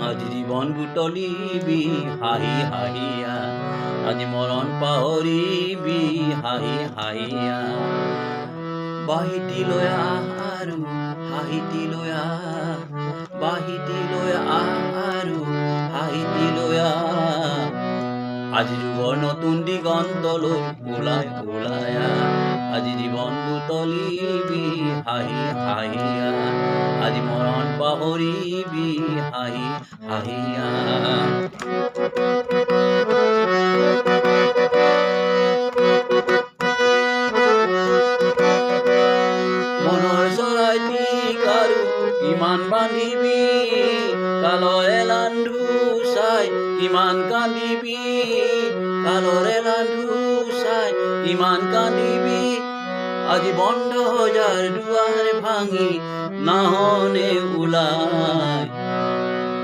আজি জীৱন বুটলিবি হাঁহি হাঁহিয়া, আজি মৰণ পাহৰিবি হাঁহি হাঁহিয়া। বাহিতি লৈ আহ আৰু হাঁহিতি লৈ আহ, বাহিতি লৈ আহ আৰু হাঁহিতি লৈ আহ। আজি যুগৰ নতুন দিগন্তলৈ ওলাই ওলাই আহ, আজি জীৱন বুটলিবি হাঁহি হাঁহিয়া, আজি মৰণ পাহৰিবি হাঁহি হাঁহিয়া। মনৰ চৰাইটিক আৰু কিমান বান্ধিবি, কালৰে লান্ধু চাই কিমান কান্দিবি, কালৰে লান্ধু চাই কিমান কান্দিবি। আজি বন্ধ যাৰ দুৱাৰ ভাঙি নাহনে ওলাই,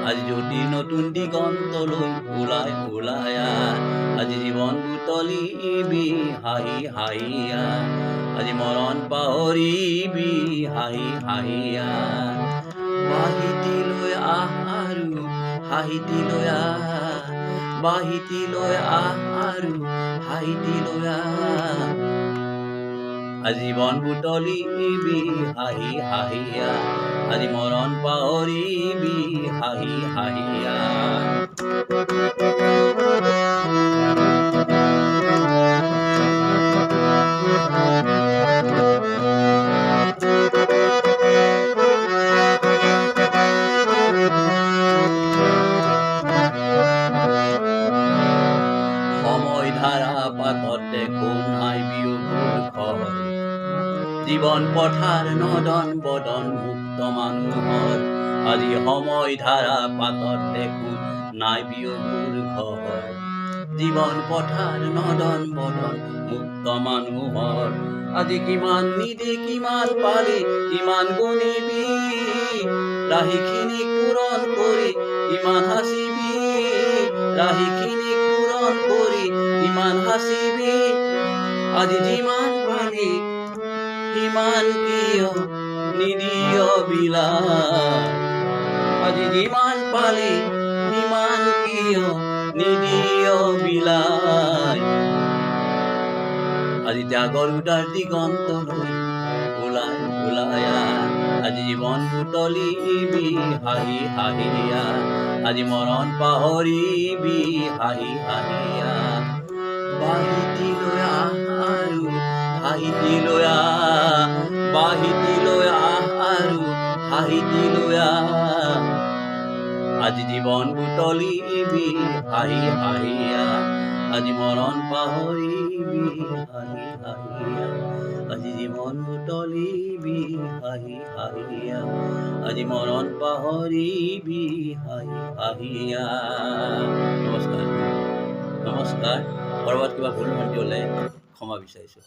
আজি জ্যোতি নতুন দিগন্তলৈ ওলাই ওলাই আহ, আজি জীৱন বুটলিবি হাঁহি হাঁহিয়া, আজি মৰণ পাহৰিবি হাঁহি হাঁহিয়া। বাহিতি লৈ আহ আৰু হাঁহিতি লৈ আহ, বাহিতি লৈ আহ আৰু হাঁহিতি লৈ আহ। আজি জীৱন বুটলিবি হাঁহি হাঁহিয়া, আজি মৰণ পাহৰিবি হাঁহি হাঁহিয়া। সময় ধাৰা পাতত দেখোন নাই বিয়োগৰ ঘৰ, জীৱন পথাৰ নদন বদন মুক্ত মানুহৰ। আজি সময় ধাৰা পাতত দেখোন নাই বিয়োগৰ ঘৰ, জীৱন পথাৰ নদন বদন মুক্ত মানুহৰ। আজি কিমান নিদি কিমান পালি কিমান গণিবি, ৰাহিখিনিক পূৰণ কৰি কিমান হাঁচিবি, ৰাহিখিনিক পূৰণ কৰি কিমান হাঁচিবি। আজি যিমান পালি সিমান কিয় নিদিয় বিলাই, আজি যিমান পালি সিমান কিয় নিদিয় বিলাই। আজি ত্যাগৰ উদাৰ দিগন্তলৈ ওলাই ওলাই আহ, আজি জীৱন বুটলিবি হাঁহি হাঁহিয়া, আজি মৰণ পাহৰিবি হাঁহি হাঁহিয়া। বাহিতি লৈ আহ আৰু হাঁহিতি লৈ আহ, বাহিতি লৈ আহ আৰু হাঁহিতি লৈ আহ। আজি জীৱন বুটলিবি হাঁহি হাঁহিয়া, আজি মৰণ পাহৰিবি হাঁহি হাঁহিয়া, আজি জীৱন বুটলিবি হাঁহি হাঁহিয়া, আজি মৰণ পাহৰিবি হাঁহি হাঁহিয়া। নমস্কাৰ নমস্কাৰ। ক'ৰবাত কিবা ভুল ভ্ৰান্তি হ'লে ক্ষমা বিচাৰিছোঁ।